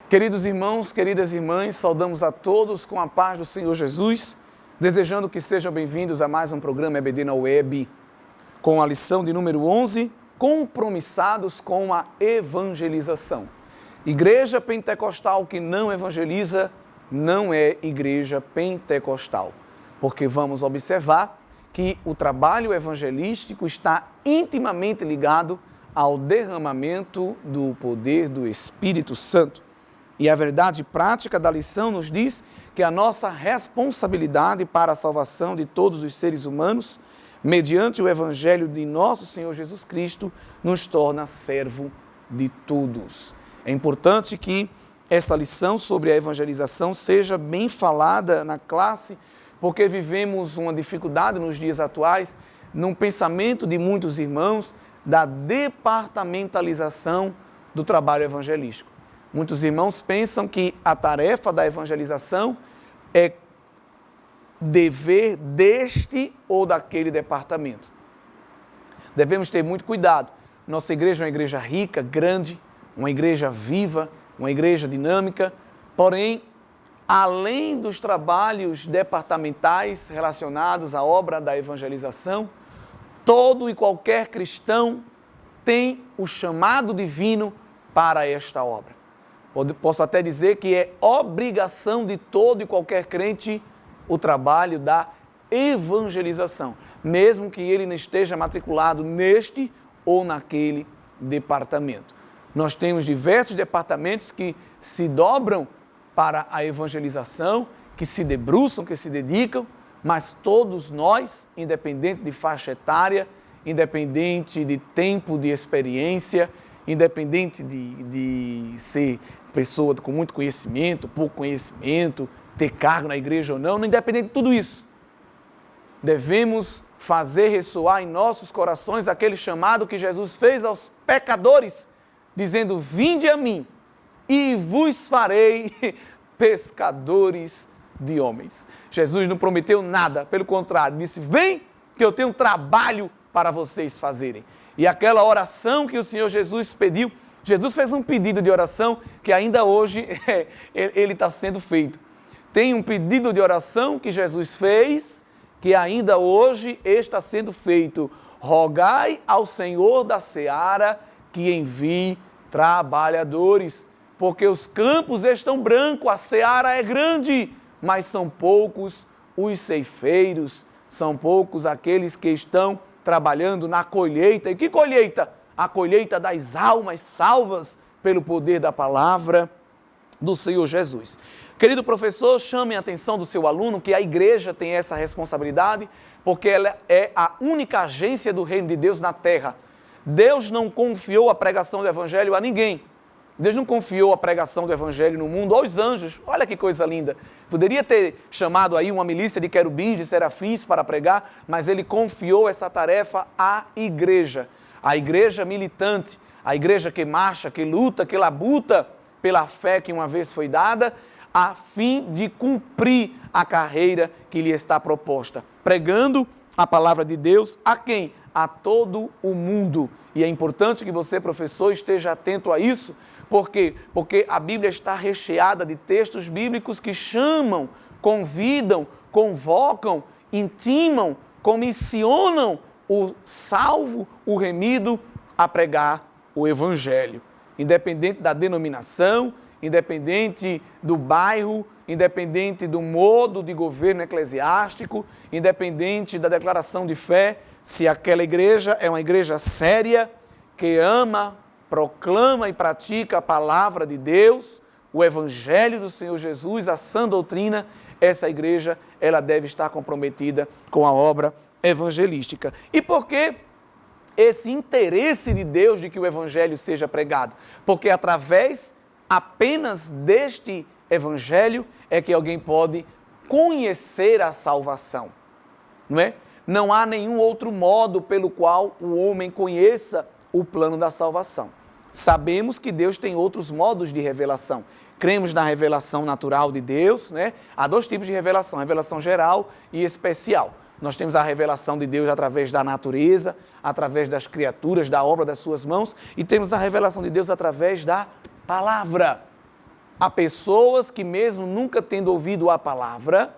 Queridos irmãos, queridas irmãs, saudamos a todos com a paz do Senhor Jesus, desejando que sejam bem-vindos a mais um programa EBD na Web, com a lição de número 11, compromissados com a evangelização. Igreja pentecostal que não evangeliza não é igreja pentecostal, porque vamos observar que o trabalho evangelístico está intimamente ligado ao derramamento do poder do Espírito Santo. E a verdade prática da lição nos diz que a nossa responsabilidade para a salvação de todos os seres humanos, mediante o Evangelho de nosso Senhor Jesus Cristo, nos torna servo de todos. É importante que essa lição sobre a evangelização seja bem falada na classe, porque vivemos uma dificuldade nos dias atuais, num pensamento de muitos irmãos, da departamentalização do trabalho evangelístico. Muitos irmãos pensam que a tarefa da evangelização é dever deste ou daquele departamento. Devemos ter muito cuidado. Nossa igreja é uma igreja rica, grande, uma igreja viva, uma igreja dinâmica, porém, além dos trabalhos departamentais relacionados à obra da evangelização, todo e qualquer cristão tem o chamado divino para esta obra. Posso até dizer que é obrigação de todo e qualquer crente o trabalho da evangelização, mesmo que ele não esteja matriculado neste ou naquele departamento. Nós temos diversos departamentos que se dobram para a evangelização, que se debruçam, que se dedicam, mas todos nós, independente de faixa etária, independente de tempo de experiência, independente de ser pessoa com muito conhecimento, pouco conhecimento, ter cargo na igreja ou não, independente de tudo isso, devemos fazer ressoar em nossos corações aquele chamado que Jesus fez aos pecadores, dizendo: vinde a mim e vos farei pescadores de homens. Jesus não prometeu nada, pelo contrário, disse: vem que eu tenho um trabalho para vocês fazerem. E aquela oração que o Senhor Jesus pediu, Jesus fez um pedido de oração que ainda hoje ele está sendo feito. Tem um pedido de oração que Jesus fez, que ainda hoje está sendo feito. Rogai ao Senhor da seara que envie trabalhadores, porque os campos estão brancos, a seara é grande, mas são poucos os ceifeiros, são poucos aqueles que estão trabalhando na colheita. E que colheita? A colheita das almas salvas pelo poder da palavra do Senhor Jesus. Querido professor, chame a atenção do seu aluno que a igreja tem essa responsabilidade, porque ela é a única agência do reino de Deus na terra. Deus não confiou a pregação do evangelho a ninguém. Deus não confiou a pregação do evangelho no mundo aos anjos. Olha que coisa linda. Poderia ter chamado aí uma milícia de querubins, de serafins para pregar, mas ele confiou essa tarefa à igreja. A igreja militante, a igreja que marcha, que luta, que labuta pela fé que uma vez foi dada, a fim de cumprir a carreira que lhe está proposta. Pregando a palavra de Deus a quem? A todo o mundo. E é importante que você, professor, esteja atento a isso. Por quê? Porque a Bíblia está recheada de textos bíblicos que chamam, convidam, convocam, intimam, comissionam o salvo, o remido a pregar o Evangelho. Independente da denominação, independente do bairro, independente do modo de governo eclesiástico, independente da declaração de fé, se aquela igreja é uma igreja séria, que ama, proclama e pratica a palavra de Deus, o Evangelho do Senhor Jesus, a sã doutrina, essa igreja ela deve estar comprometida com a obra evangelística. E por que esse interesse de Deus de que o Evangelho seja pregado? Porque através apenas deste Evangelho é que alguém pode conhecer a salvação, não é? Não há nenhum outro modo pelo qual o homem conheça o plano da salvação. Sabemos que Deus tem outros modos de revelação. Cremos na revelação natural de Deus, né? Há dois tipos de revelação, revelação geral e especial. Nós temos a revelação de Deus através da natureza, através das criaturas, da obra das suas mãos, e temos a revelação de Deus através da palavra. há pessoas que mesmo nunca tendo ouvido a palavra,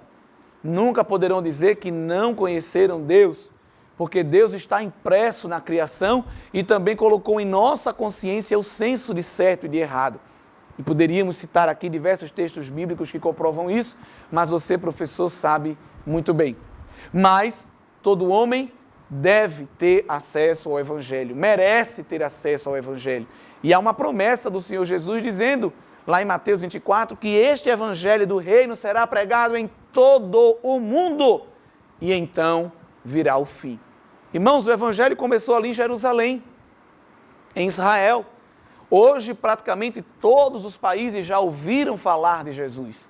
nunca poderão dizer que não conheceram Deus, porque Deus está impresso na criação e também colocou em nossa consciência o senso de certo e de errado. E poderíamos citar aqui diversos textos bíblicos que comprovam isso, mas você, professor, sabe muito bem. Mas todo homem deve ter acesso ao Evangelho, merece ter acesso ao Evangelho. E há uma promessa do Senhor Jesus dizendo, lá em Mateus 24, que este Evangelho do Reino será pregado em todo o mundo e então virá o fim. Irmãos, o Evangelho começou ali em Jerusalém, em Israel. Hoje, praticamente todos os países já ouviram falar de Jesus.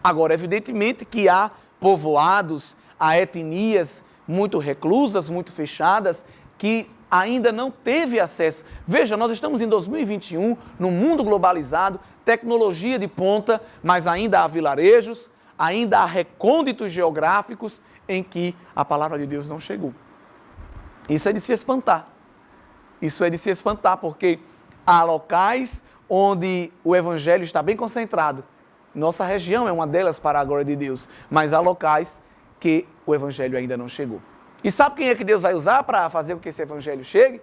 Agora, evidentemente que há povoados, há etnias muito reclusas, muito fechadas, que ainda não teve acesso. Veja, nós estamos em 2021, num mundo globalizado, tecnologia de ponta, mas ainda há vilarejos, ainda há recônditos geográficos em que a palavra de Deus não chegou. Isso é de se espantar. Isso é de se espantar, porque há locais onde o Evangelho está bem concentrado. Nossa região é uma delas para a glória de Deus, mas há locais que o Evangelho ainda não chegou. E sabe quem é que Deus vai usar para fazer com que esse Evangelho chegue?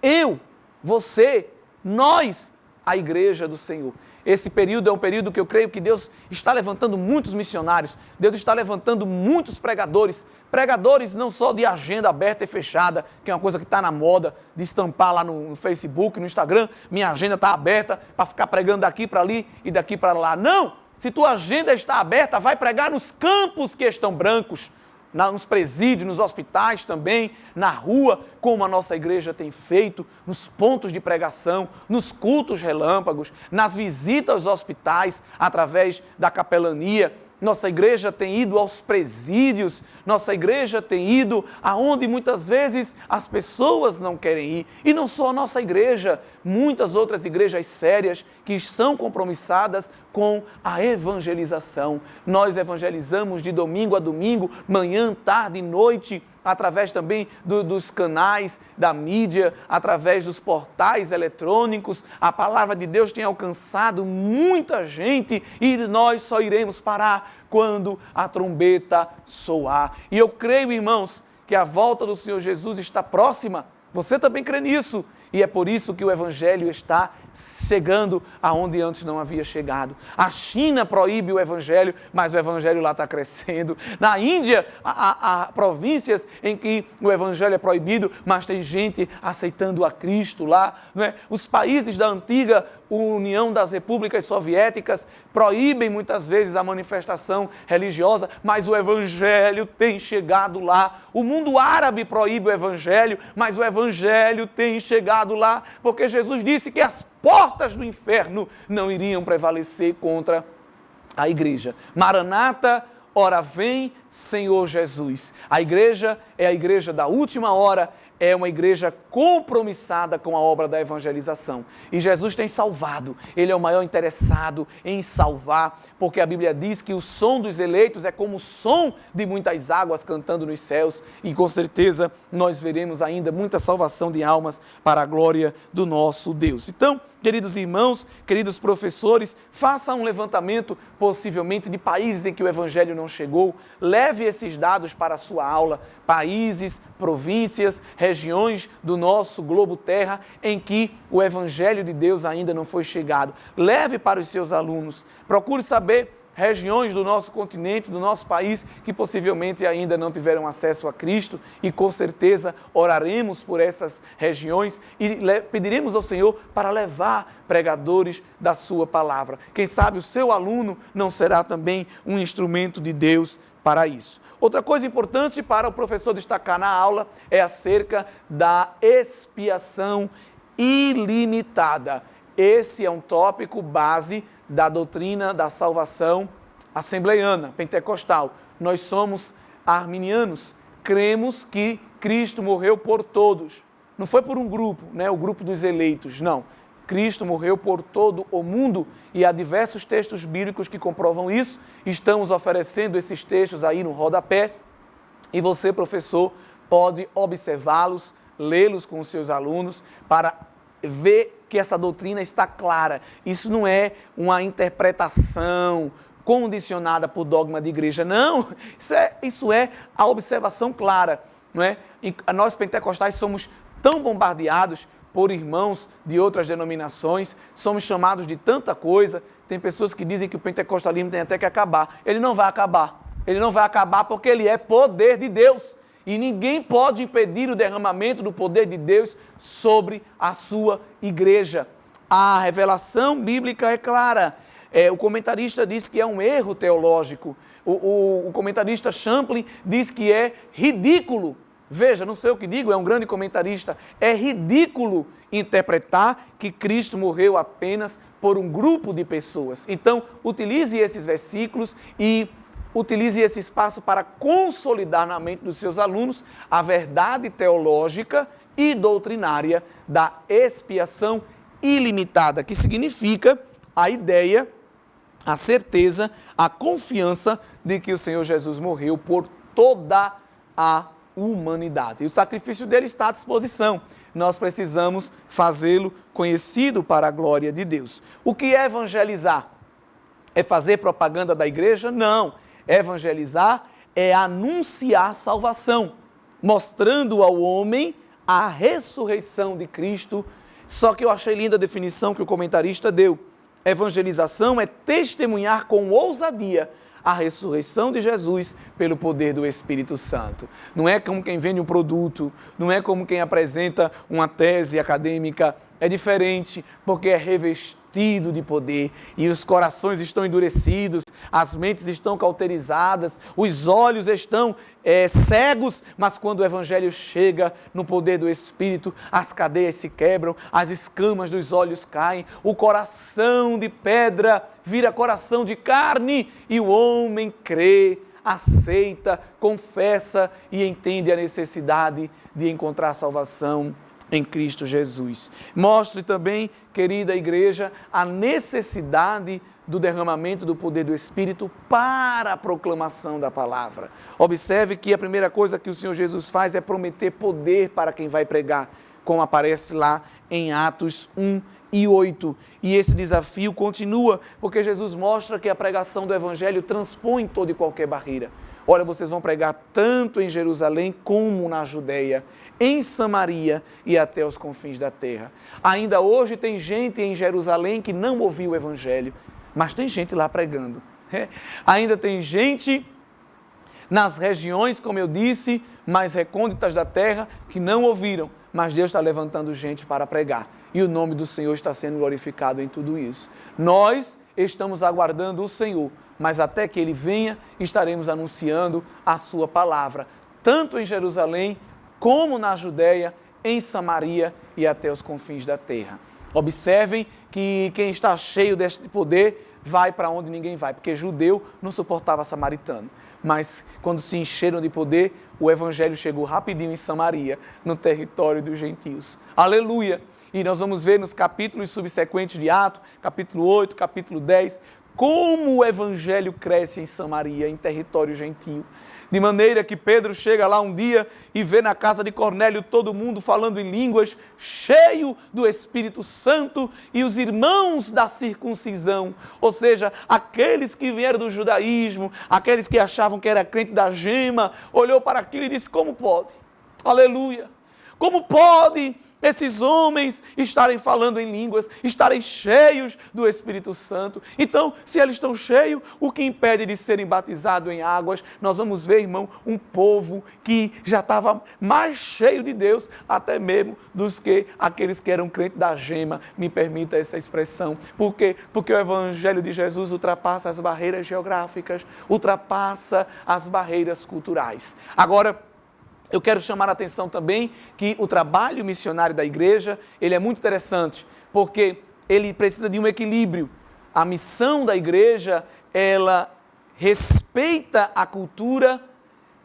Eu, você, nós, a igreja do Senhor. Esse período é um período que eu creio que Deus está levantando muitos missionários, Deus está levantando muitos pregadores, pregadores não só de agenda aberta e fechada, que é uma coisa que está na moda, de estampar lá no Facebook, no Instagram, minha agenda está aberta para ficar pregando daqui para ali e daqui para lá. Não! Se tua agenda está aberta, vai pregar nos campos que estão brancos, nos presídios, nos hospitais também, na rua, como a nossa igreja tem feito, nos pontos de pregação, nos cultos relâmpagos, nas visitas aos hospitais, através da capelania. Nossa igreja tem ido aos presídios, nossa igreja tem ido aonde muitas vezes as pessoas não querem ir. E não só a nossa igreja, muitas outras igrejas sérias que são compromissadas com a evangelização. Nós evangelizamos de domingo a domingo, manhã, tarde e noite, através também dos canais da mídia, através dos portais eletrônicos. A palavra de Deus tem alcançado muita gente e nós só iremos parar quando a trombeta soar. E eu creio, irmãos, que a volta do Senhor Jesus está próxima. Você também crê nisso? E é por isso que o Evangelho está chegando aonde antes não havia chegado. A China proíbe o Evangelho, mas o Evangelho lá está crescendo. Na Índia, há províncias em que o Evangelho é proibido, mas tem gente aceitando a Cristo lá. Não é? Os países da antiga União das Repúblicas Soviéticas proíbem muitas vezes a manifestação religiosa, mas o Evangelho tem chegado lá. O mundo árabe proíbe o Evangelho, mas o Evangelho tem chegado lá, porque Jesus disse que as portas do inferno não iriam prevalecer contra a igreja. Maranata, ora vem, Senhor Jesus. A igreja é a igreja da última hora, é uma igreja compromissada com a obra da evangelização. E Jesus tem salvado, Ele é o maior interessado em salvar, porque a Bíblia diz que o som dos eleitos é como o som de muitas águas cantando nos céus, e com certeza nós veremos ainda muita salvação de almas para a glória do nosso Deus. Então, queridos irmãos, queridos professores, faça um levantamento possivelmente de países em que o Evangelho não chegou, leve esses dados para a sua aula, países, províncias, regiões do nosso globo terra em que o Evangelho de Deus ainda não foi chegado. Leve para os seus alunos, procure saber regiões do nosso continente, do nosso país, que possivelmente ainda não tiveram acesso a Cristo e com certeza oraremos por essas regiões e pediremos ao Senhor para levar pregadores da sua palavra. Quem sabe o seu aluno não será também um instrumento de Deus para isso. Outra coisa importante para o professor destacar na aula é acerca da expiação ilimitada. Esse é um tópico base da doutrina da salvação assembleiana, pentecostal. Nós somos arminianos, cremos que Cristo morreu por todos. Não foi por um grupo, né, o grupo dos eleitos, não. Cristo morreu por todo o mundo e há diversos textos bíblicos que comprovam isso. Estamos oferecendo esses textos aí no rodapé e você, professor, pode observá-los, lê-los com os seus alunos para ver que essa doutrina está clara. Isso não é uma interpretação condicionada por dogma de igreja, não. Isso é a observação clara, não é? E nós pentecostais somos tão bombardeados por irmãos de outras denominações, somos chamados de tanta coisa. Tem pessoas que dizem que o pentecostalismo tem até que acabar. Ele não vai acabar. Ele não vai acabar porque ele é poder de Deus. E ninguém pode impedir o derramamento do poder de Deus sobre a sua igreja. A revelação bíblica é clara. O comentarista diz que é um erro teológico. O comentarista Champlin diz que é ridículo. Veja, não sei o que digo, é um grande comentarista. É ridículo interpretar que Cristo morreu apenas por um grupo de pessoas. Então, utilize esses versículos e utilize esse espaço para consolidar na mente dos seus alunos a verdade teológica e doutrinária da expiação ilimitada, que significa a ideia, a certeza, a confiança de que o Senhor Jesus morreu por toda a humanidade. E o sacrifício dele está à disposição. Nós precisamos fazê-lo conhecido para a glória de Deus. O que é evangelizar? É fazer propaganda da igreja? Não. Evangelizar é anunciar salvação, mostrando ao homem a ressurreição de Cristo. Só que eu achei linda a definição que o comentarista deu. Evangelização é testemunhar com ousadia a ressurreição de Jesus pelo poder do Espírito Santo. Não é como quem vende um produto, não é como quem apresenta uma tese acadêmica, é diferente, porque é revestido de poder e os corações estão endurecidos, as mentes estão cauterizadas, os olhos estão cegos, mas quando o Evangelho chega no poder do Espírito, as cadeias se quebram, as escamas dos olhos caem, o coração de pedra vira coração de carne e o homem crê, aceita, confessa e entende a necessidade de encontrar salvação em Cristo Jesus. Mostre também, querida igreja, a necessidade do derramamento do poder do Espírito para a proclamação da palavra. Observe que a primeira coisa que o Senhor Jesus faz é prometer poder para quem vai pregar, como aparece lá em Atos 1:8. E esse desafio continua, porque Jesus mostra que a pregação do Evangelho transpõe toda e qualquer barreira. Olha, vocês vão pregar tanto em Jerusalém como na Judeia, em Samaria e até os confins da terra. Ainda hoje tem gente em Jerusalém que não ouviu o Evangelho, mas tem gente lá pregando. Ainda tem gente nas regiões, como eu disse, mais recônditas da terra, que não ouviram, mas Deus está levantando gente para pregar. E o nome do Senhor está sendo glorificado em tudo isso. Nós estamos aguardando o Senhor, mas até que Ele venha, estaremos anunciando a sua palavra, tanto em Jerusalém, como na Judeia, em Samaria e até os confins da terra. Observem que quem está cheio deste poder vai para onde ninguém vai, porque judeu não suportava samaritano. Mas quando se encheram de poder, o Evangelho chegou rapidinho em Samaria, no território dos gentios. Aleluia! E nós vamos ver nos capítulos subsequentes de Atos, capítulo 8, capítulo 10, como o Evangelho cresce em Samaria, em território gentio. De maneira que Pedro chega lá um dia e vê na casa de Cornélio todo mundo falando em línguas, cheio do Espírito Santo, e os irmãos da circuncisão, ou seja, aqueles que vieram do judaísmo, aqueles que achavam que era crente da gema, olhou para aquilo e disse: como pode? Aleluia! Como pode esses homens estarem falando em línguas, estarem cheios do Espírito Santo? Então, se eles estão cheios, o que impede de serem batizados em águas? Nós vamos ver, irmão, um povo que já estava mais cheio de Deus, até mesmo dos que aqueles que eram crentes da gema, me permita essa expressão. Por quê? Porque o Evangelho de Jesus ultrapassa as barreiras geográficas, ultrapassa as barreiras culturais. Agora, eu quero chamar a atenção também que o trabalho missionário da igreja, ele é muito interessante, porque ele precisa de um equilíbrio. A missão da igreja, ela respeita a cultura,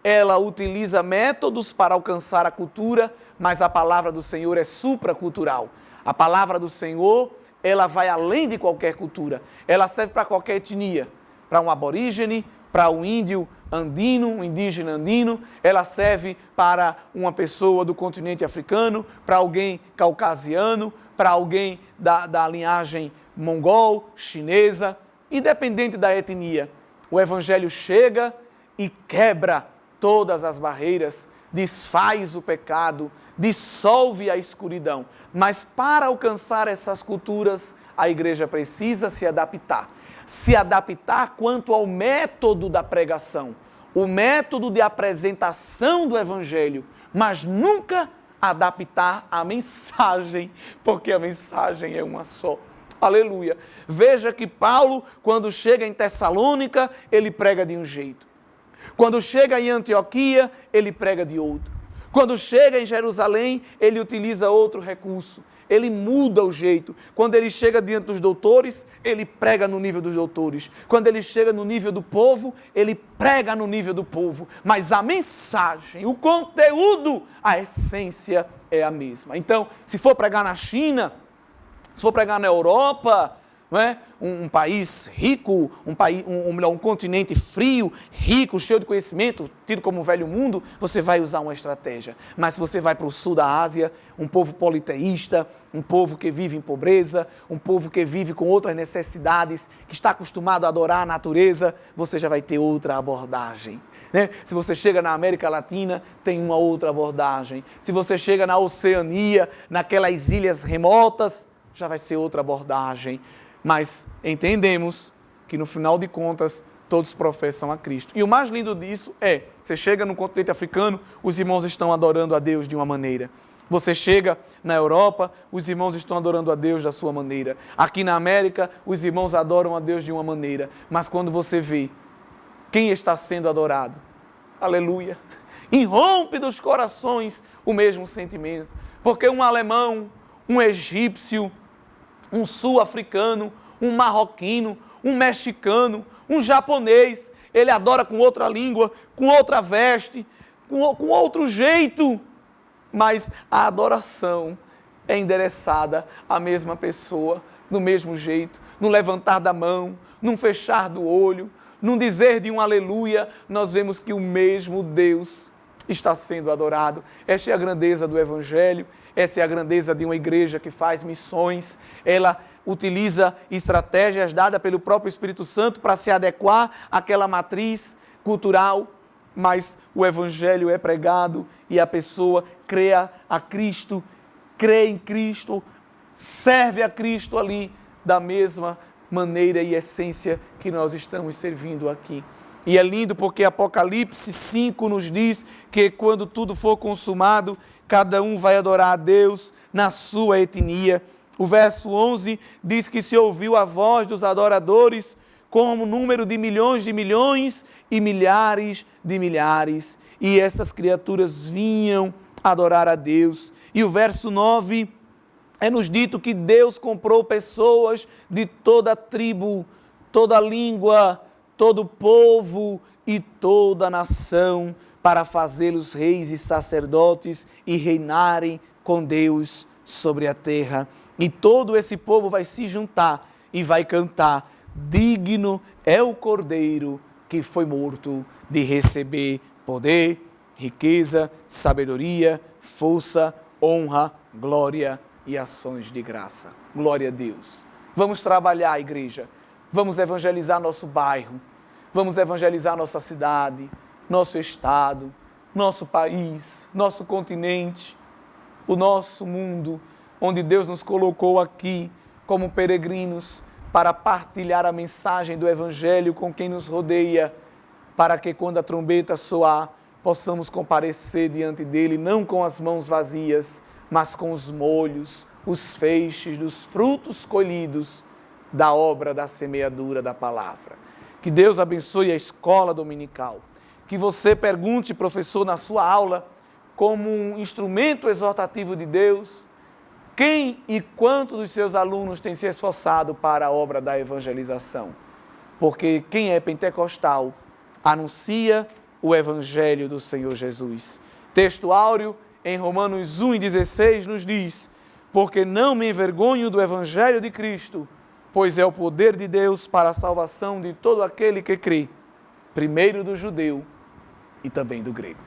ela utiliza métodos para alcançar a cultura, mas a palavra do Senhor é supracultural. A palavra do Senhor, ela vai além de qualquer cultura. Ela serve para qualquer etnia, para um aborígene, para um índio andino, um indígena andino, ela serve para uma pessoa do continente africano, para alguém caucasiano, para alguém da linhagem mongol, chinesa, independente da etnia. O Evangelho chega e quebra todas as barreiras, desfaz o pecado, dissolve a escuridão. Mas para alcançar essas culturas, a igreja precisa se adaptar. Se adaptar quanto ao método da pregação, o método de apresentação do Evangelho, mas nunca adaptar a mensagem, porque a mensagem é uma só. Aleluia. Veja que Paulo, quando chega em Tessalônica, ele prega de um jeito. Quando chega em Antioquia, ele prega de outro. Quando chega em Jerusalém, ele utiliza outro recurso. Ele muda o jeito. Quando ele chega diante dos doutores, ele prega no nível dos doutores. Quando ele chega no nível do povo, ele prega no nível do povo. Mas a mensagem, o conteúdo, a essência é a mesma. Então, se for pregar na China, se for pregar na Europa, não é? Um país rico, um continente frio, rico, cheio de conhecimento, tido como o velho mundo, você vai usar uma estratégia. Mas se você vai para o sul da Ásia, um povo politeísta, um povo que vive em pobreza, um povo que vive com outras necessidades, que está acostumado a adorar a natureza, você já vai ter outra abordagem. Né? Se você chega na América Latina, tem uma outra abordagem. Se você chega na Oceania, naquelas ilhas remotas, já vai ser outra abordagem. Mas entendemos que no final de contas todos professam a Cristo. E o mais lindo disso é, você chega no continente africano, os irmãos estão adorando a Deus de uma maneira. Você chega na Europa, os irmãos estão adorando a Deus da sua maneira. Aqui na América, os irmãos adoram a Deus de uma maneira. Mas quando você vê quem está sendo adorado, aleluia, irrompe dos corações o mesmo sentimento. Porque um alemão, um egípcio, um sul-africano, um marroquino, um mexicano, um japonês, ele adora com outra língua, com outra veste, com outro jeito, mas a adoração é endereçada à mesma pessoa, do mesmo jeito, no levantar da mão, num fechar do olho, num dizer de um aleluia, nós vemos que o mesmo Deus está sendo adorado. Esta é a grandeza do Evangelho. Essa é a grandeza de uma igreja que faz missões. Ela utiliza estratégias dadas pelo próprio Espírito Santo para se adequar àquela matriz cultural, mas o Evangelho é pregado e a pessoa crê a Cristo, crê em Cristo, serve a Cristo ali da mesma maneira e essência que nós estamos servindo aqui. E é lindo porque Apocalipse 5 nos diz que quando tudo for consumado, cada um vai adorar a Deus na sua etnia. O verso 11 diz que se ouviu a voz dos adoradores como número de milhões e milhares de milhares. E essas criaturas vinham adorar a Deus. E o verso 9 é nos dito que Deus comprou pessoas de toda tribo, toda língua, todo povo e toda nação, para fazê-los reis e sacerdotes e reinarem com Deus sobre a terra. E todo esse povo vai se juntar e vai cantar: digno é o Cordeiro que foi morto de receber poder, riqueza, sabedoria, força, honra, glória e ações de graça. Glória a Deus. Vamos trabalhar, igreja. Vamos evangelizar nosso bairro. Vamos evangelizar nossa cidade, nosso estado, nosso país, nosso continente, o nosso mundo, onde Deus nos colocou aqui como peregrinos para partilhar a mensagem do Evangelho com quem nos rodeia, para que quando a trombeta soar, possamos comparecer diante dele, não com as mãos vazias, mas com os molhos, os feixes dos frutos colhidos da obra da semeadura da palavra. Que Deus abençoe a escola dominical. Que você pergunte, professor, na sua aula, como um instrumento exortativo de Deus, quem e quanto dos seus alunos tem se esforçado para a obra da evangelização. Porque quem é pentecostal anuncia o Evangelho do Senhor Jesus. Texto áureo em Romanos 1,16 nos diz: porque não me envergonho do Evangelho de Cristo, pois é o poder de Deus para a salvação de todo aquele que crê, primeiro do judeu e também do grego.